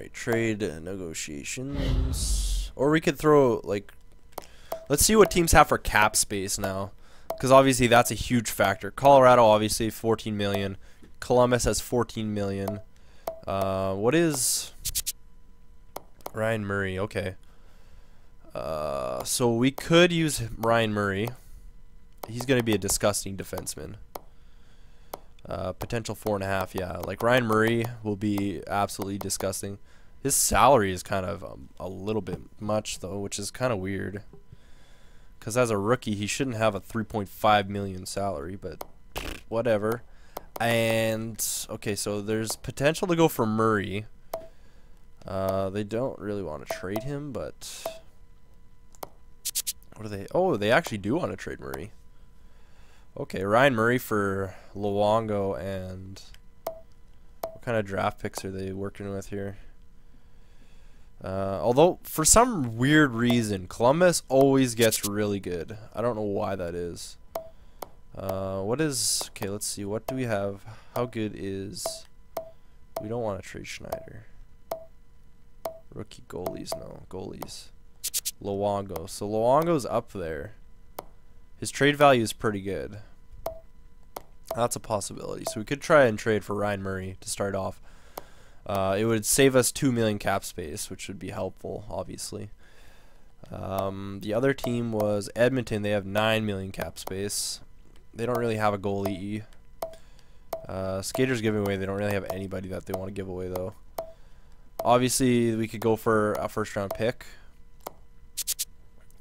Alright, trade negotiations. Or we could throw, like, let's see what teams have for cap space now. Because obviously that's a huge factor. Colorado, obviously, 14 million. Columbus has 14 million. What is Ryan Murray? Okay. So we could use Ryan Murray. He's going to be a disgusting defenseman. Potential 4.5, yeah. Like, Ryan Murray will be absolutely disgusting. His salary is kind of a little bit much, though, which is kind of weird. Because as a rookie, he shouldn't have a 3.5 million salary, but whatever. And, okay, so there's potential to go for Murray. They don't really want to trade him, but what do they? Oh, they actually do want to trade Murray. Okay, Ryan Murray for Luongo, and what kind of draft picks are they working with here? Although, for some weird reason, Columbus always gets really good. I don't know why that is. What is... Okay, let's see. What do we have? How good is... We don't want to trade Schneider. Rookie goalies, no. Goalies. Luongo. So Luongo's up there. His trade value is pretty good. That's a possibility. So we could try and trade for Ryan Murray to start off. It would save us 2 million cap space, which would be helpful, obviously. The other team was Edmonton. They have 9 million cap space. They don't really have a goalie. Skaters giving away. They don't really have anybody that they want to give away, though. Obviously, we could go for a first-round pick.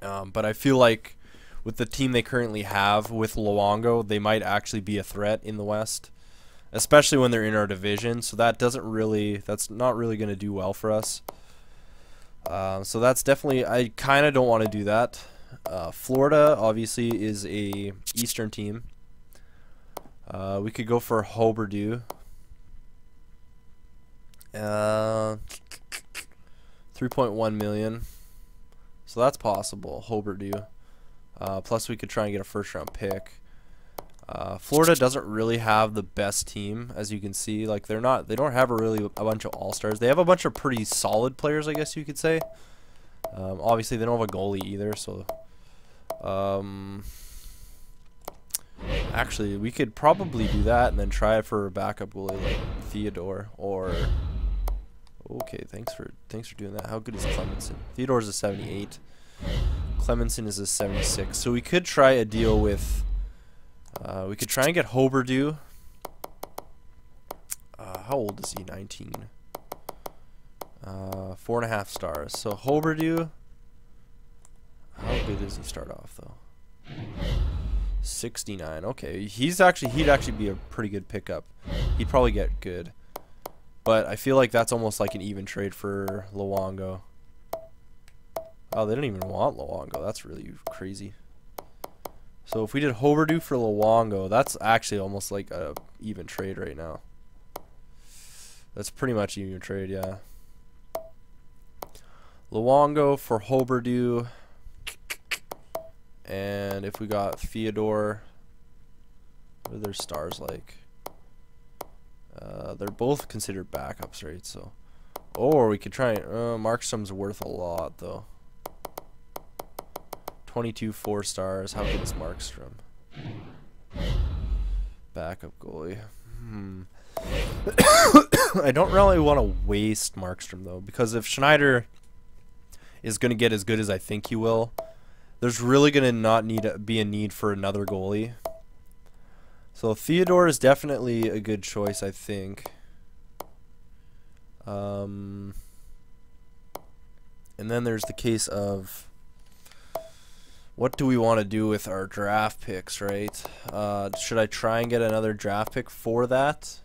But I feel like with the team they currently have with Luongo, they might actually be a threat in the West, especially when they're in our division. So that's not really going to do well for us. So that's definitely, I kind of don't want to do that. Florida obviously is a Eastern team. We could go for Huberdeau. 3.1 million. So that's possible. Huberdeau. Plus we could try and get a first round pick. Florida doesn't really have the best team, as you can see. Like, they don't have a bunch of all-stars. They have a bunch of pretty solid players, I guess you could say. Obviously they don't have a goalie either, so actually we could probably do that and then try it for a backup goalie like Theodore, or okay, thanks for doing that. How good is Clemenson? Theodore's a 78. Clemenson is a 76. So we could try a deal with we could try and get Huberdeau. How old is he? 19. 4.5 stars. So Huberdeau, how good does he start off though? 69. Okay, he'd actually be a pretty good pickup. He'd probably get good, but I feel like that's almost like an even trade for Luongo. Oh, they don't even want Luongo. That's really crazy. So if we did Huberdeau for Luongo, that's actually almost like a even trade right now. That's pretty much an even trade, yeah. Luongo for Huberdeau. And if we got Theodore, what are their stars like? They're both considered backups, right? So, or we could try. Markstrom's worth a lot though. 22 4 stars. How good is Markstrom? Backup goalie. I don't really want to waste Markstrom though, because if Schneider is going to get as good as I think he will, there's really going to not be a need for another goalie. So Theodore is definitely a good choice, I think. And then there's the case of, what do we want to do with our draft picks, right? Should I try and get another draft pick for that?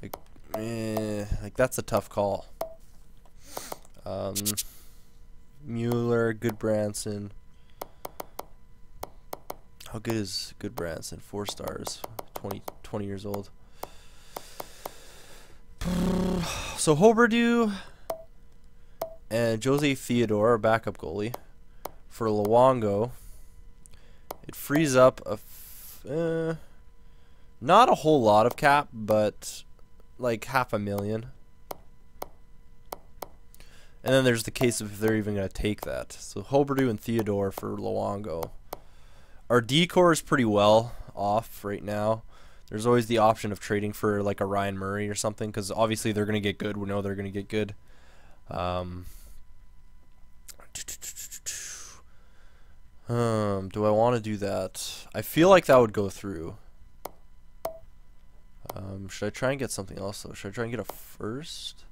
Like that's a tough call. Mueller, Goodbranson. How good is Goodbranson? 4 stars. 20 years old. So Huberdeau and Jose Theodore, our backup goalie. For Luongo, it frees up not a whole lot of cap, but like $500,000. And then there's the case of if they're even going to take that. So Huberdeau and Theodore for Luongo. Our decor is pretty well off right now. There's always the option of trading for like a Ryan Murray or something, because obviously they're going to get good. We know they're going to get good. Do I want to do that? I feel like that would go through. Should I try and get something else though? Should I try and get a first?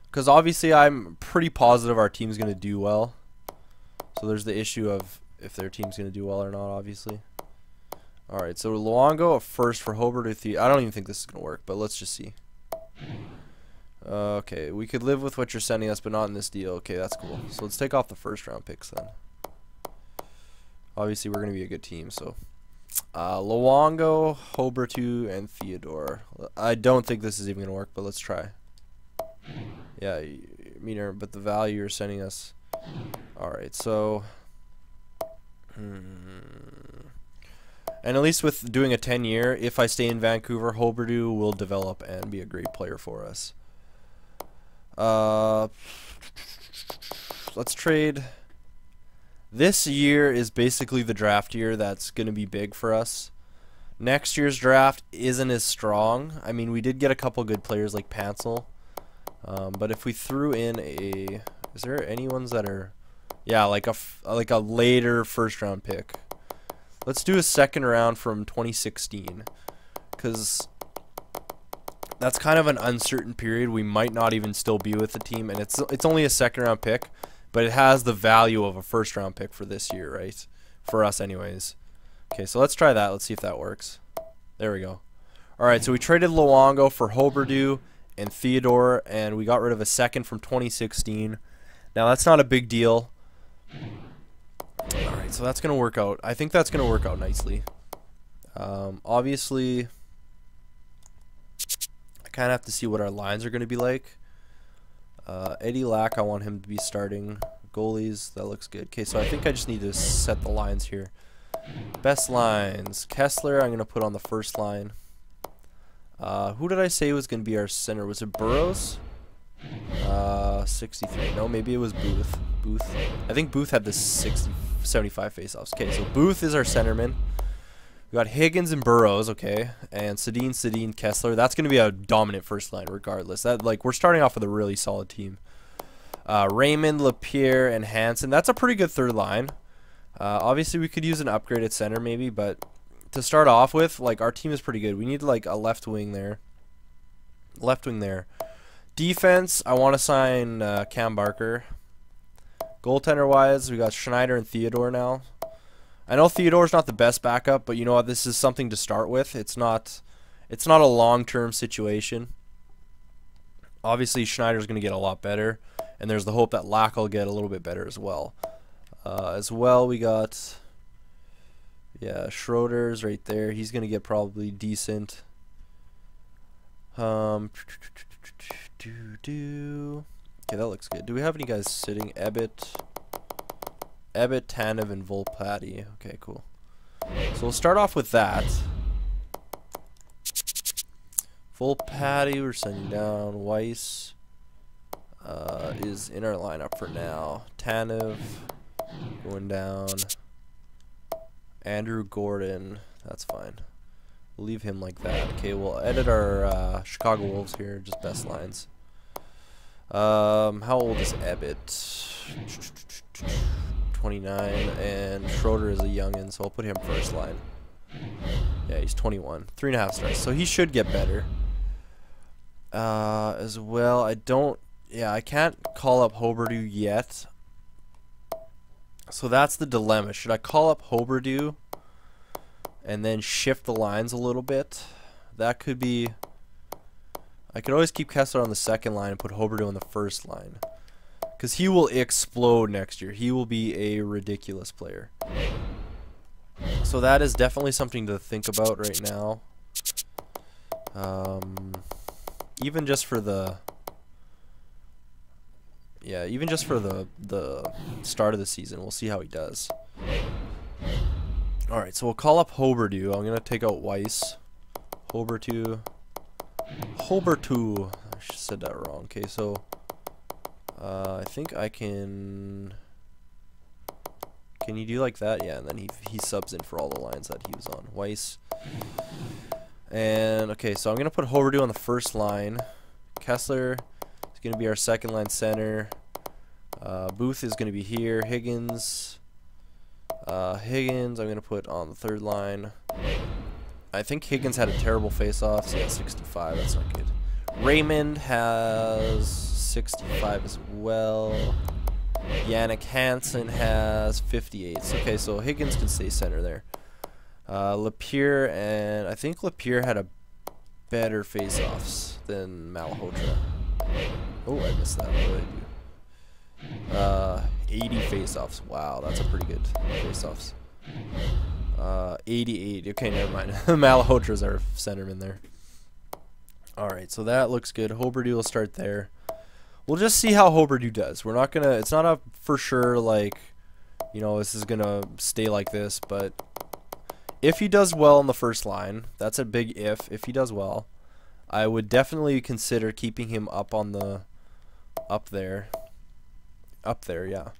Because obviously I'm pretty positive our team's going to do well. So there's the issue of if their team's going to do well or not, obviously. Alright, so Luongo, a first for Huberdeau. I don't even think this is going to work, but let's just see. Okay, we could live with what you're sending us, but not in this deal. Okay, that's cool. So let's take off the first round picks then. Obviously, we're going to be a good team, so. Luongo, Huberdeau, and Theodore. I don't think this is even going to work, but let's try. Yeah, I mean, but the value you're sending us. Alright, so. And at least with doing a 10-year, if I stay in Vancouver, Huberdeau will develop and be a great player for us. Let's trade. This year is basically the draft year that's going to be big for us. Next year's draft isn't as strong. I mean, we did get a couple good players like Pansel. But if we threw in a... Is there any ones that are... Yeah, like a later first-round pick. Let's do a second round from 2016. Because that's kind of an uncertain period. We might not even still be with the team. And it's only a second-round pick. But it has the value of a first-round pick for this year, right? For us anyways. Okay, so let's try that. Let's see if that works. There we go. Alright, so we traded Luongo for Huberdeau and Theodore. And we got rid of a second from 2016. Now, that's not a big deal. Alright, so that's going to work out. I think that's going to work out nicely. Obviously, I kind of have to see what our lines are going to be like. Eddie Lack, I want him to be starting. Goalies, that looks good. Okay, so I think I just need to set the lines here. Best lines. Kessler, I'm going to put on the first line. Who did I say was going to be our center? Was it Burrows? 63. No, maybe it was Booth. I think Booth had the 75 faceoffs. Okay, so Booth is our centerman. We got Higgins and Burrows, okay, and Sedin, Kessler. That's going to be a dominant first line regardless. That we're starting off with a really solid team. Raymond, Lapierre, and Hansen. That's a pretty good third line. Obviously, we could use an upgrade at center maybe, but to start off with, our team is pretty good. We need like a left wing there. Defense, I want to sign Cam Barker. Goaltender-wise, we got Schneider and Theodore now. I know Theodore's not the best backup, but you know what? This is something to start with. It's not a long-term situation. Obviously, Schneider's going to get a lot better, and there's the hope that Lack will get a little bit better as well. We got Schroeder's right there. He's going to get probably decent. Okay, that looks good. Do we have any guys sitting? Ebbett, Tanev, and Volpatti. Okay, cool. So we'll start off with that. Volpatti, we're sending down. Weiss is in our lineup for now. Tanev going down. Andrew Gordon, that's fine. We'll leave him like that. Okay, we'll edit our Chicago Wolves here, just best lines. How old is Ebbett? 29, and Schroeder is a youngin', so I'll put him first line. Yeah, he's 21. 3.5 stars, so he should get better. As well, I can't call up Huberdeau yet. So that's the dilemma. Should I call up Huberdeau and then shift the lines a little bit? That could be... I could always keep Kessler on the second line and put Huberdeau on the first line. Because he will explode next year. He will be a ridiculous player. So that is definitely something to think about right now. Even just for the... Yeah, even just for the start of the season. We'll see how he does. Alright, so we'll call up Huberdeau. I'm going to take out Weiss. Huberdeau. I said that wrong. Okay, so I think I can... Can you do like that? Yeah, and then he subs in for all the lines that he was on. Weiss. And, okay, so I'm going to put Hoverdue on the first line. Kessler is going to be our second line center. Booth is going to be here. Higgins, I'm going to put on the third line. I think Higgins had a terrible face-off, so yeah, 65. That's not good. Raymond has 65 as well. Yannick Hansen has 58. Okay, so Higgins can stay center there. Lapierre, and I think Lapierre had a better face-offs than Malhotra. Oh, I missed that. What did I do? 80 face-offs. Wow, that's a pretty good face-offs. 88. Okay, never mind. Malhotra's our centerman there. Alright, so that looks good. Hoverdue will start there. We'll just see how Hoverdue does. We're not gonna, it's not a for sure, like, you know, this is gonna stay like this, but if he does well in the first line, that's a big if. If he does well, I would definitely consider keeping him up on the, up there, yeah.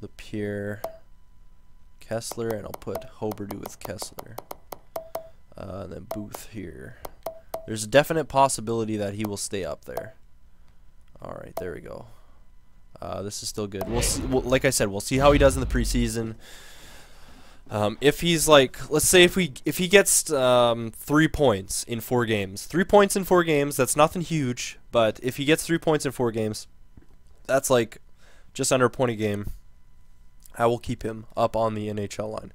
Lapierre, Kessler, and I'll put Hoverdue with Kessler. And then Booth here. There's a definite possibility that he will stay up there. Alright, there we go. This is still good. We'll see. Like I said, we'll see how he does in the preseason. If he's like, let's say if he gets 3 points in 4 games. 3 points in 4 games, that's nothing huge. But if he gets 3 points in 4 games, that's like just under a point a game. I will keep him up on the NHL line.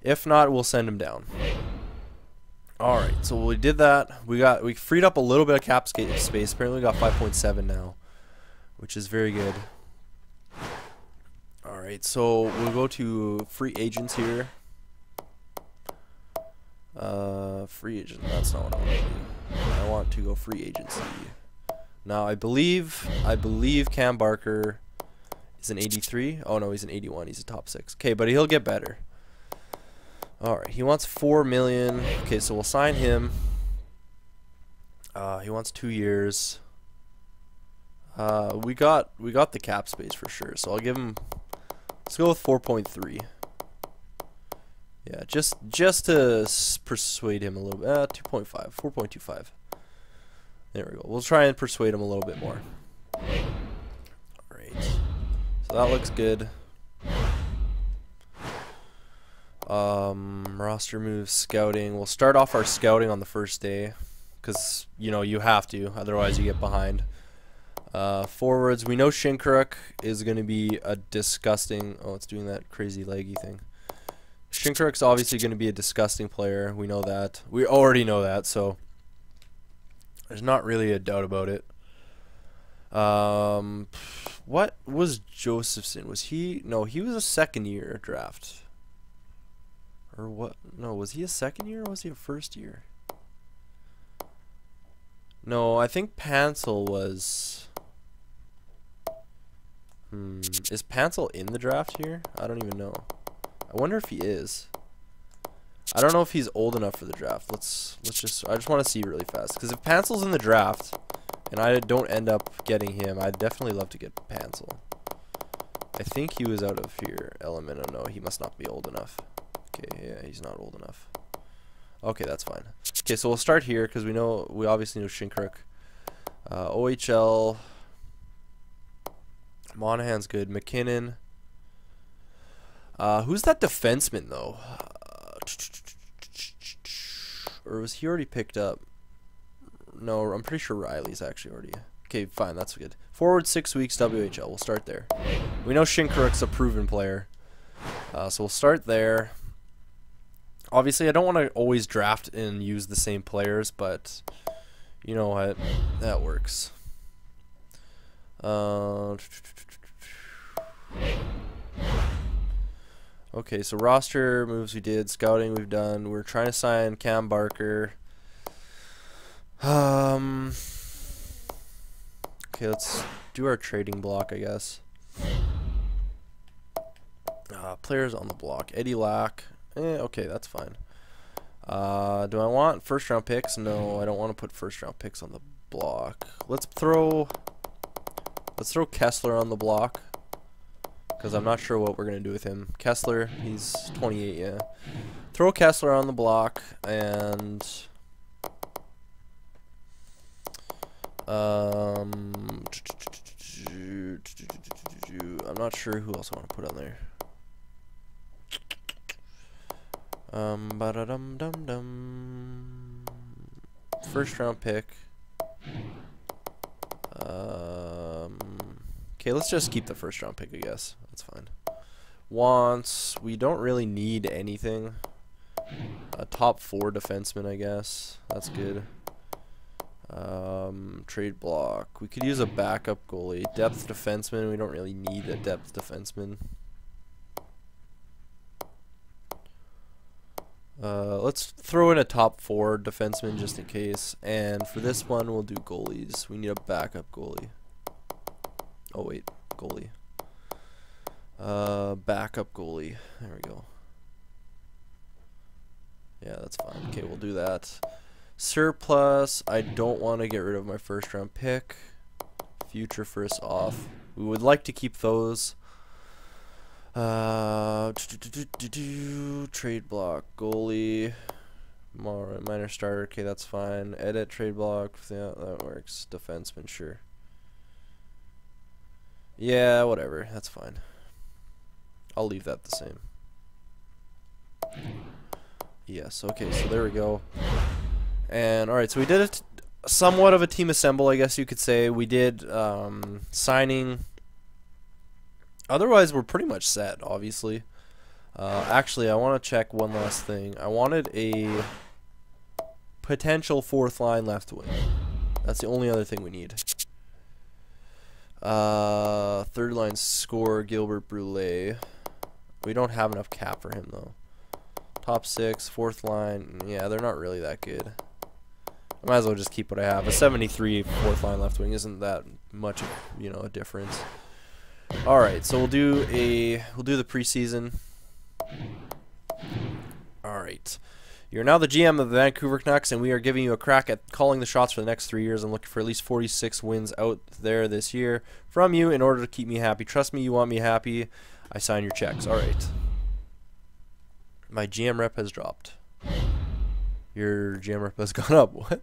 If not, we'll send him down. Alright, so we did that. We freed up a little bit of cap space. Apparently we got 5.7 now, which is very good. Alright, so we'll go to free agents here. Free agent, that's not what I want to do. I want to go free agency. Now I believe Cam Barker is an 83. Oh no, he's an 81. He's a top 6. Okay, but he'll get better. Alright, he wants $4 million. Okay, so we'll sign him. He wants 2 years. We got the cap space for sure. So I'll give him. Let's go with 4.3. Yeah, just to persuade him a little bit. 2.5, 4.25. There we go. We'll try and persuade him a little bit more. Alright. So that looks good. Roster moves, scouting. We'll start off our scouting on the first day, because you know you have to, otherwise you get behind. Forwards, we know Shinkaruk is going to be a disgusting. Oh, it's doing that crazy leggy thing. Shinkaruk's obviously going to be a disgusting player. We know that. We already know that, so there's not really a doubt about it. What was Josephson? Was he? No, he was a second-year draft. Or what? No, was he a second year or was he a first year? No, I think Pansel was... Is Pansel in the draft here? I don't even know. I wonder if he is. I don't know if he's old enough for the draft. I just want to see really fast. Because if Pansel's in the draft, and I don't end up getting him, I'd definitely love to get Pansel. I think he was out of here. Element, oh no, he must not be old enough. Okay, yeah, he's not old enough. Okay, that's fine. Okay, so we'll start here because we obviously know Shinkaruk. OHL. Monahan's good. McKinnon. Who's that defenseman though? Or was he already picked up? No, I'm pretty sure Riley's actually already. Okay, fine, that's good. Forward 6 weeks, WHL. We'll start there. We know Shinkaruk's a proven player. So we'll start there. Obviously, I don't want to always draft and use the same players, but you know what? That works. Okay, so roster moves we did, scouting we've done. We're trying to sign Cam Barker. Okay, let's do our trading block, I guess. Players on the block. Eddie Lack. Okay, that's fine. Do I want first round picks? No, I don't want to put first round picks on the block. Let's throw Kessler on the block, because I'm not sure what we're gonna do with him. Kessler, he's 28, yeah. Throw Kessler on the block, and I'm not sure who else I want to put on there. Ba-da-dum-dum-dum. First round pick. Okay, let's just keep the first round pick, I guess. That's fine. Wants, we don't really need anything. A top 4 defenseman, I guess. That's good. Trade block. We could use a backup goalie. Depth defenseman, we don't really need a depth defenseman. Let's throw in a top 4 defenseman just in case. And for this one, we'll do goalies. We need a backup goalie. Oh wait, goalie. Backup goalie. There we go. Yeah, that's fine. Okay, we'll do that. Surplus. I don't want to get rid of my first round pick. Future first off. We would like to keep those. Trade block, goalie, minor starter. Okay, that's fine. Edit trade block. Yeah, that works. Defenseman, sure. Yeah, whatever. That's fine. I'll leave that the same. Yes. Okay. So there we go. And all right. So we did somewhat of a team assemble, I guess you could say. We did signing. Otherwise, we're pretty much set, obviously. Actually, I want to check one last thing. I wanted a potential 4th line left wing. That's the only other thing we need. 3rd line score, Gilbert Brule. We don't have enough cap for him, though. Top 6, 4th line. Yeah, they're not really that good. I might as well just keep what I have. A 73 4th line left wing isn't that much, you know, a difference. All right, so we'll do the preseason. All right, you're now the GM of the Vancouver Canucks, and we are giving you a crack at calling the shots for the next 3 years. I'm looking for at least 46 wins out there this year from you in order to keep me happy. Trust me, you want me happy. I sign your checks. All right. My GM rep has dropped. Your GM rep has gone up. What?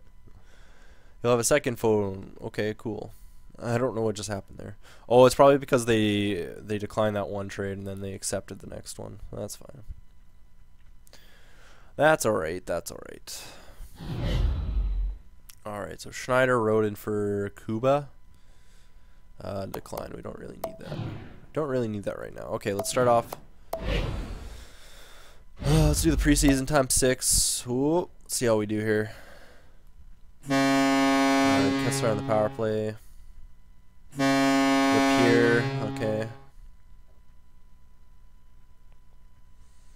You'll have a second phone. Okay, cool. I don't know what just happened there. Oh, it's probably because they declined that one trade and then they accepted the next one. That's fine. That's alright. That's alright. Alright, so Schneider wrote in for Kuba. Decline. We don't really need that. Don't really need that right now. Okay, let's start off. Let's do the preseason times 6. Ooh, let's see how we do here. Alright, Kessler on the power play. Here, okay.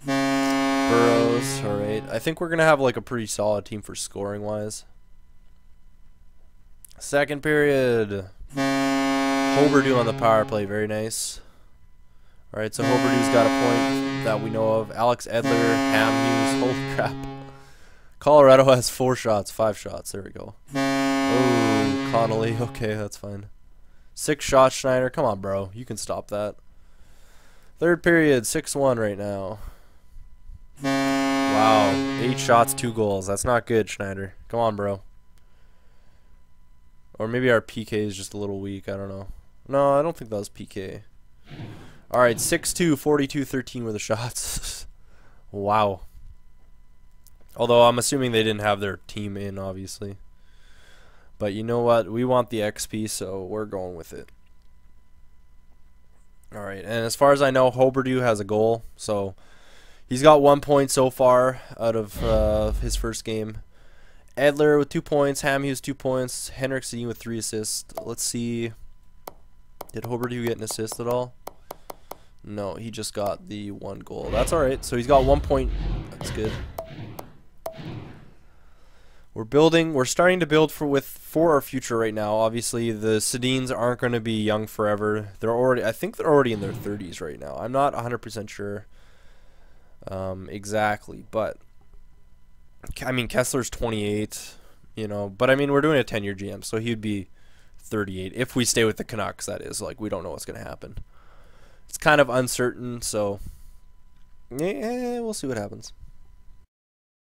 Burrows, alright. I think we're going to have like a pretty solid team for scoring wise. Second period. Hoberdew on the power play, very nice. Alright, so Hoberdew's got a point that we know of. Alex Edler, Ham Hughes, holy crap. Colorado has 4 shots, 5 shots, there we go. Oh, Connolly, okay, that's fine. 6 shots, Schneider. Come on, bro. You can stop that. Third period, 6-1 right now. Wow. 8 shots, 2 goals. That's not good, Schneider. Come on, bro. Or maybe our PK is just a little weak. I don't know. No, I don't think that was PK. Alright, 6-2, 42-13 were the shots. Wow. Although I'm assuming they didn't have their team in, obviously. But you know what? We want the XP, so we're going with it. Alright, and as far as I know, Hoberdew has a goal. So he's got 1 point so far out of his first game. Edler with 2 points. Ham Hughes 2 points. Henriksen with 3 assists. Let's see. Did Hoberdew get an assist at all? No, he just got the 1 goal. That's alright. So he's got 1 point. That's good. We're starting to build for our future right now. Obviously, the Sedins aren't going to be young forever. I think they're already in their 30s right now. I'm not 100% sure exactly, but I mean, Kessler's 28. you know. But I mean, we're doing a 10-year GM, so he'd be 38 if we stay with the Canucks. That is, like, we don't know what's gonna happen. It's kind of uncertain, so yeah, we'll see what happens.